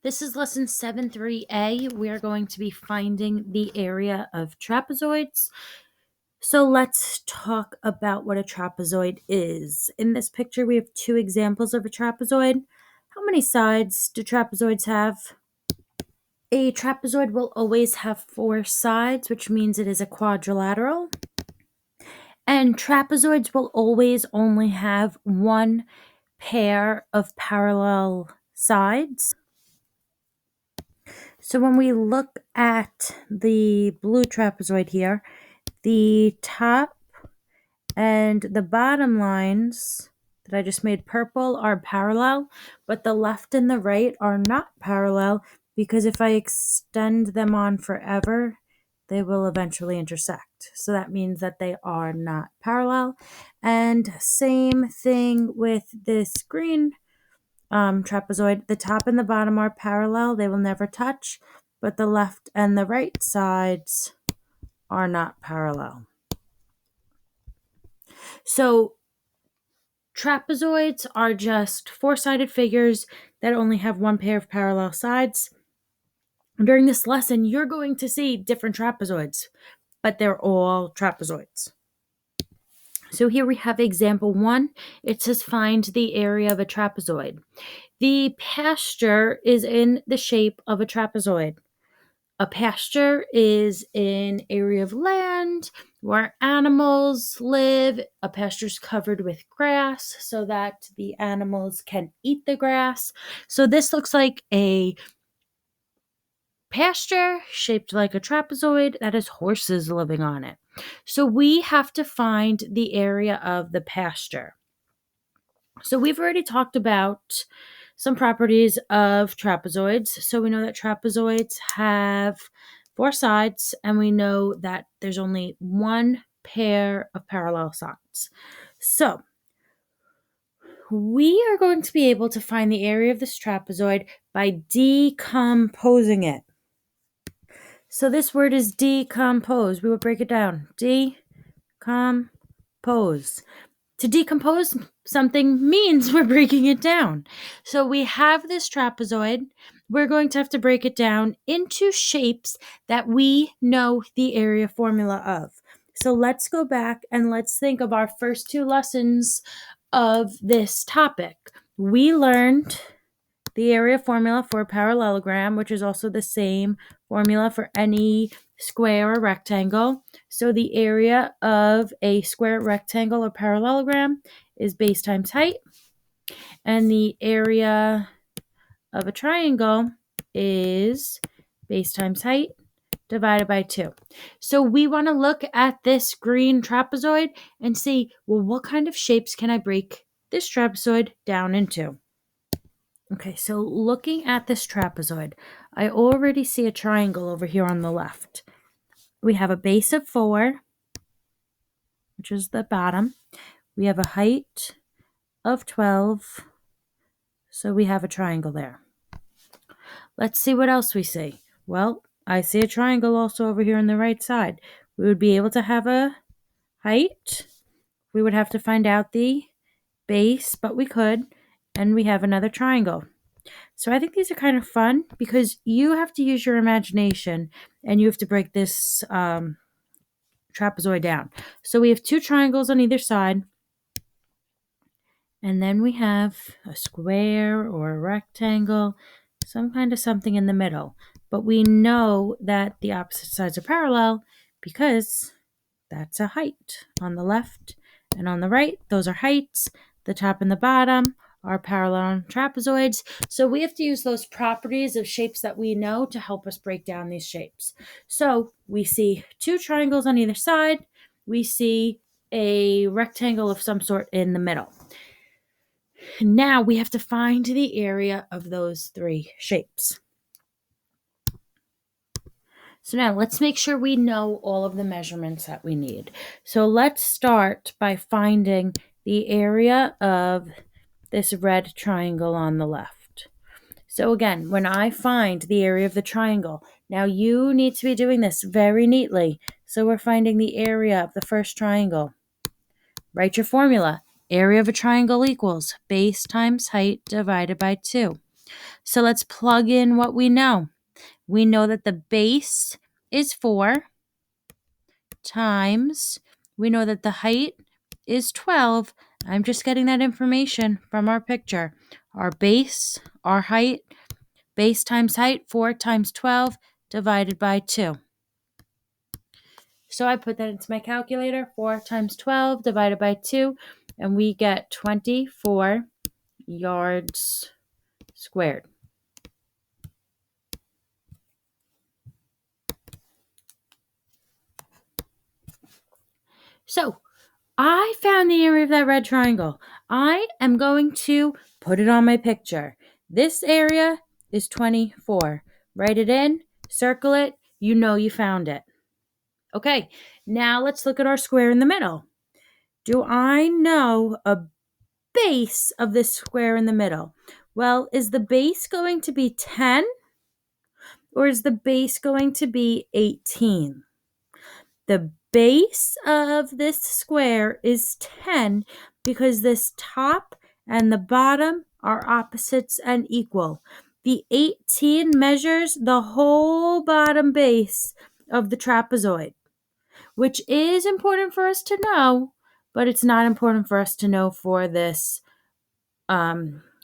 This is lesson 7.3a. We are going to be finding the area of trapezoids. So let's talk about what a trapezoid is. In this picture, we have two examples of a trapezoid. How many sides do trapezoids have? A trapezoid will always have four sides, which means it is a quadrilateral. And trapezoids will always only have one pair of parallel sides. So when we look at the blue trapezoid here, the top and the bottom lines that I just made purple are parallel, but the left and the right are not parallel because if I extend them on forever, they will eventually intersect. So that means that they are not parallel. And same thing with this green trapezoid. The top and the bottom are parallel. They will never touch, but the left and the right sides are not parallel. So trapezoids are just four-sided figures that only have one pair of parallel sides. During this lesson, you're going to see different trapezoids, but they're all trapezoids. So here we have example 1. It says find the area of a trapezoid. The pasture is in the shape of a trapezoid. A pasture is an area of land where animals live. A pasture is covered with grass so that the animals can eat the grass. So this looks like a pasture shaped like a trapezoid that has horses living on it. So we have to find the area of the pasture. So we've already talked about some properties of trapezoids. So we know that trapezoids have four sides, and we know that there's only one pair of parallel sides. So we are going to be able to find the area of this trapezoid by decomposing it. So this word is decompose. We will break it down. Decompose. To decompose something means we're breaking it down. So we have this trapezoid. We're going to have to break it down into shapes that we know the area formula of. So let's go back and let's think of our first two lessons of this topic. We learned the area formula for a parallelogram, which is also the same formula for any square or rectangle. So the area of a square, rectangle, or parallelogram is base times height. And the area of a triangle is base times height divided by 2. So we want to look at this green trapezoid and see, well, what kind of shapes can I break this trapezoid down into? Okay, so looking at this trapezoid, I already see a triangle over here on the left. We have a base of 4, which is the bottom. We have a height of 12, so we have a triangle there. Let's see what else we see. Well, I see a triangle also over here on the right side. We would be able to have a height. We would have to find out the base, but we could, and we have another triangle. So I think these are kind of fun because you have to use your imagination and you have to break this trapezoid down. So we have two triangles on either side. And then we have a square or a rectangle, some kind of something in the middle. But we know that the opposite sides are parallel because that's a height on the left and on the right. Those are heights. The top and the bottom are parallel on trapezoids. So we have to use those properties of shapes that we know to help us break down these shapes. So we see two triangles on either side. We see a rectangle of some sort in the middle. Now we have to find the area of those three shapes. So now let's make sure we know all of the measurements that we need. So let's start by finding the area of this red triangle on the left. So again, when I find the area of the triangle, now you need to be doing this very neatly. So we're finding the area of the first triangle. Write your formula. Area of a triangle equals base times height divided by 2. So let's plug in what we know. We know that the base is 4 times, we know that the height is 12. I'm just getting that information from our picture. Our base, our height, base times height, 4 times 12 divided by 2. So I put that into my calculator, 4 times 12 divided by 2, and we get 24 yards squared. So I found the area of that red triangle. I am going to put it on my picture. This area is 24. Write it in, circle it, you know you found it. Okay, now let's look at our square in the middle. Do I know a base of this square in the middle? Well, is the base going to be 10 or is the base going to be 18? The base of this square is 10 because this top and the bottom are opposites and equal. The 18 measures the whole bottom base of the trapezoid, which is important for us to know, but it's not important for us to know for this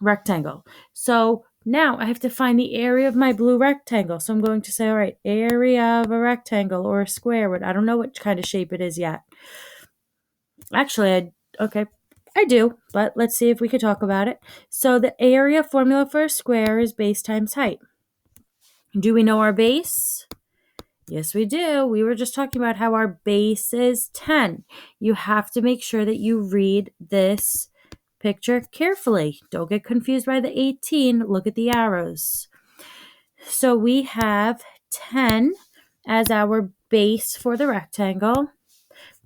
rectangle. So now I have to find the area of my blue rectangle. So I'm going to say, all right, area of a rectangle or a square. I don't know what kind of shape it is yet. Actually, I do, but let's see if we could talk about it. So the area formula for a square is base times height. Do we know our base? Yes, we do. We were just talking about how our base is 10. You have to make sure that you read this picture carefully. Don't get confused by the 18. Look at the arrows. So we have 10 as our base for the rectangle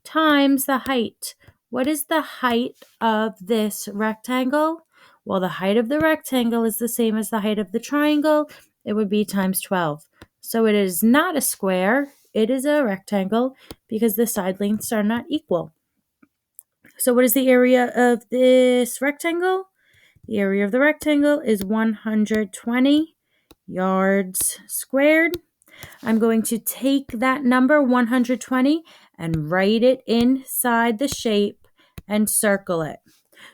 times the height. What is the height of this rectangle? Well, the height of the rectangle is the same as the height of the triangle. It would be times 12. So it is not a square. It is a rectangle because the side lengths are not equal. So what is the area of this rectangle? The area of the rectangle is 120 yards squared. I'm going to take that number 120 and write it inside the shape and circle it.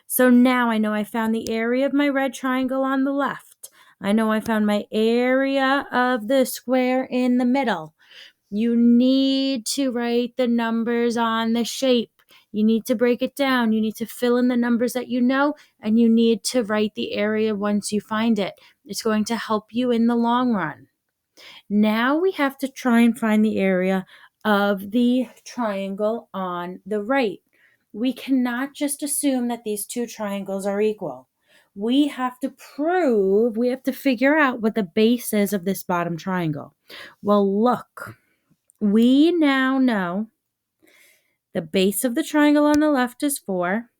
So now I know I found the area of my red triangle on the left. I know I found my area of the square in the middle. You need to write the numbers on the shape. You need to break it down. You need to fill in the numbers that you know, and you need to write the area once you find it. It's going to help you in the long run. Now we have to try and find the area of the triangle on the right. We cannot just assume that these two triangles are equal. We have to figure out what the base is of this bottom triangle. Well, look, we now know the base of the triangle on the left is 4.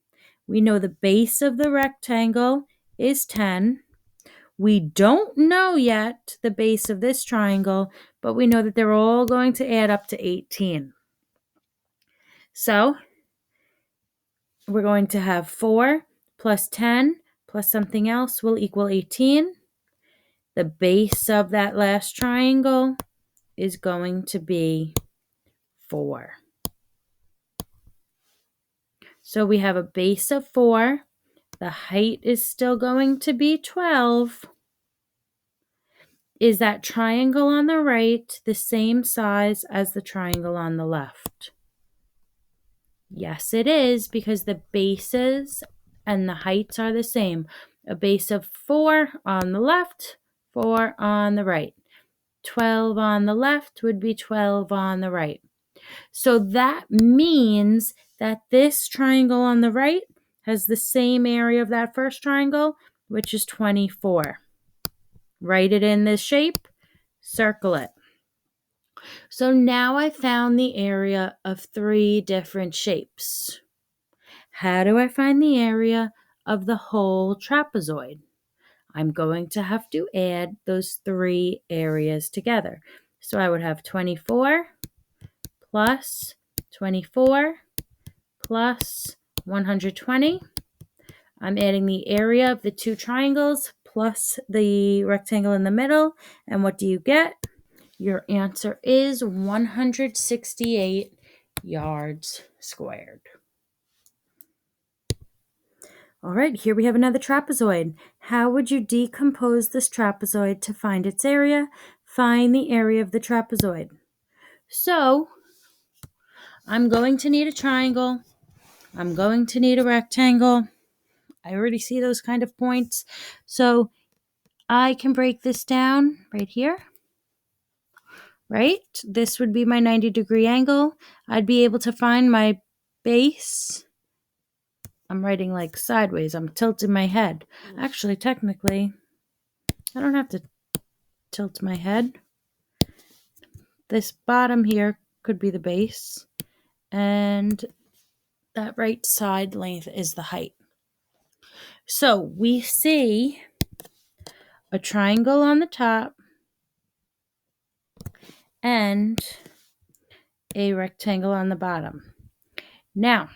We know the base of the rectangle is 10. We don't know yet the base of this triangle, but we know that they're all going to add up to 18. So we're going to have 4 plus 10 plus something else will equal 18. The base of that last triangle is going to be 4. So we have a base of 4. The height is still going to be 12. Is that triangle on the right the same size as the triangle on the left? Yes, it is, because the bases and the heights are the same. A base of 4 on the left, 4 on the right. 12 on the left would be 12 on the right. So that means that this triangle on the right has the same area of that first triangle, which is 24. Write it in this shape, circle it. So now I found the area of 3 different shapes. How do I find the area of the whole trapezoid? I'm going to have to add those 3 areas together. So I would have 24 plus 24 plus 120. I'm adding the area of the 2 triangles plus the rectangle in the middle. And what do you get? Your answer is 168 yards squared. All right, here we have another trapezoid. How would you decompose this trapezoid to find its area? Find the area of the trapezoid. So, I'm going to need a triangle. I'm going to need a rectangle. I already see those kind of points. So, I can break this down right here. Right? This would be my 90-degree angle. I'd be able to find my base. I'm writing like sideways. I'm tilting my head. Actually, technically, I don't have to tilt my head. This bottom here could be the base. And that right side length is the height. So we see a triangle on the top and a rectangle on the bottom. Now,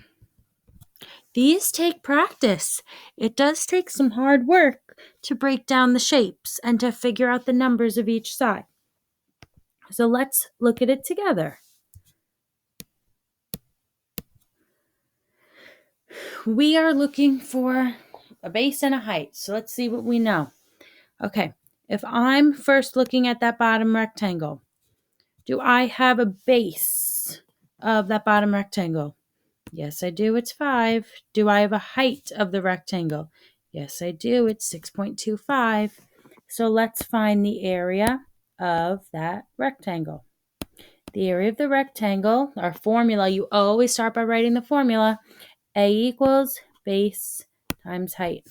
these take practice. It does take some hard work to break down the shapes and to figure out the numbers of each side. So let's look at it together. We are looking for a base and a height. So let's see what we know. Okay, if I'm first looking at that bottom rectangle, do I have a base of that bottom rectangle? Yes, I do. It's 5. Do I have a height of the rectangle? Yes, I do. It's 6.25. So let's find the area of that rectangle. The area of the rectangle, our formula, you always start by writing the formula. A equals base times height.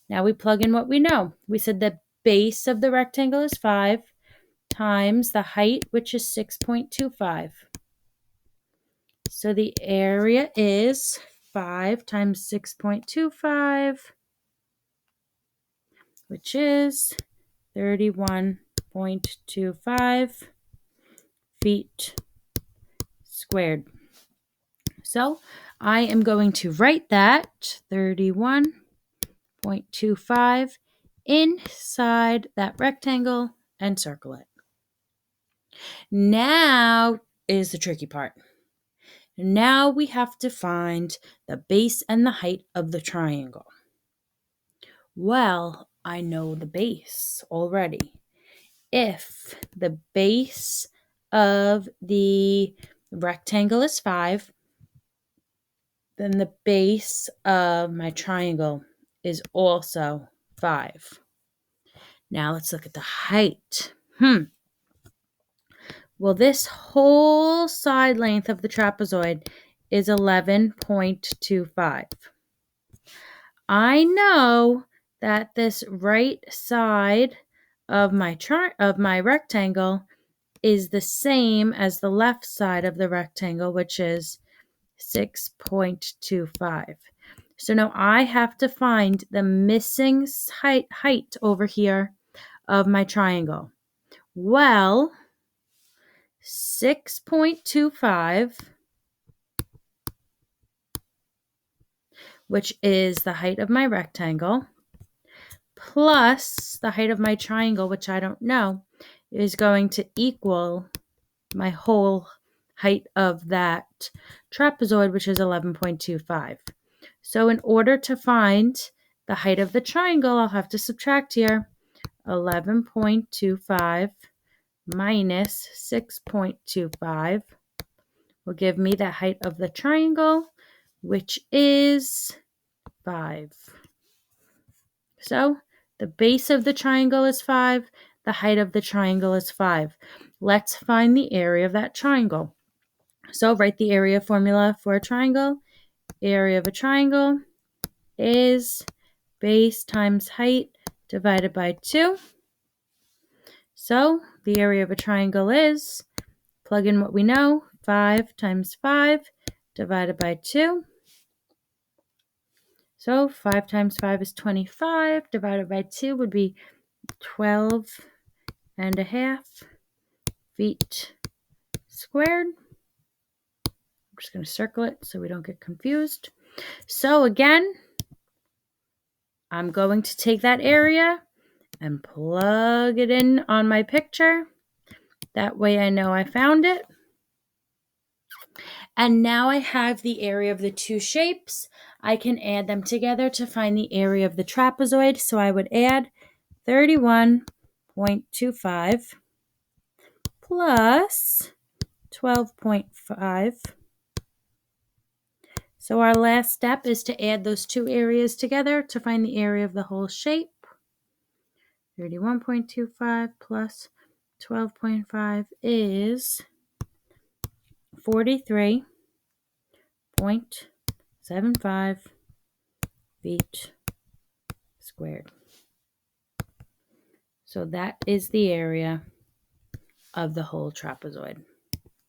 Now we plug in what we know. We said the base of the rectangle is 5 times the height, which is 6.25. So the area is 5 times 6.25, which is 31.25 feet squared. So I am going to write that 31.25 inside that rectangle and circle it. Now is the tricky part. Now we have to find the base and the height of the triangle. Well, I know the base already. If the base of the rectangle is 5, then the base of my triangle is also 5. Now let's look at the height. Well, this whole side length of the trapezoid is 11.25. I know that this right side of my rectangle is the same as the left side of the rectangle, which is 6.25. So now I have to find the missing height over here of my triangle. Well, 6.25, which is the height of my rectangle, plus the height of my triangle, which I don't know, is going to equal my whole height of that trapezoid, which is 11.25. So in order to find the height of the triangle, I'll have to subtract here 11.25 minus 6.25 will give me the height of the triangle, which is 5. So the base of the triangle is 5. The height of the triangle is 5. Let's find the area of that triangle. So write the area formula for a triangle. Area of a triangle is base times height divided by 2. So the area of a triangle is, plug in what we know, 5 times 5 divided by 2. So 5 times 5 is 25, divided by 2 would be 12.5 feet squared. I'm just going to circle it so we don't get confused. So again, I'm going to take that area and plug it in on my picture. That way I know I found it. And now I have the area of the two shapes. I can add them together to find the area of the trapezoid. So I would add 31.25 plus 12.5. So our last step is to add those two areas together to find the area of the whole shape. 31.25 plus 12.5 is 43.75 feet squared. So that is the area of the whole trapezoid.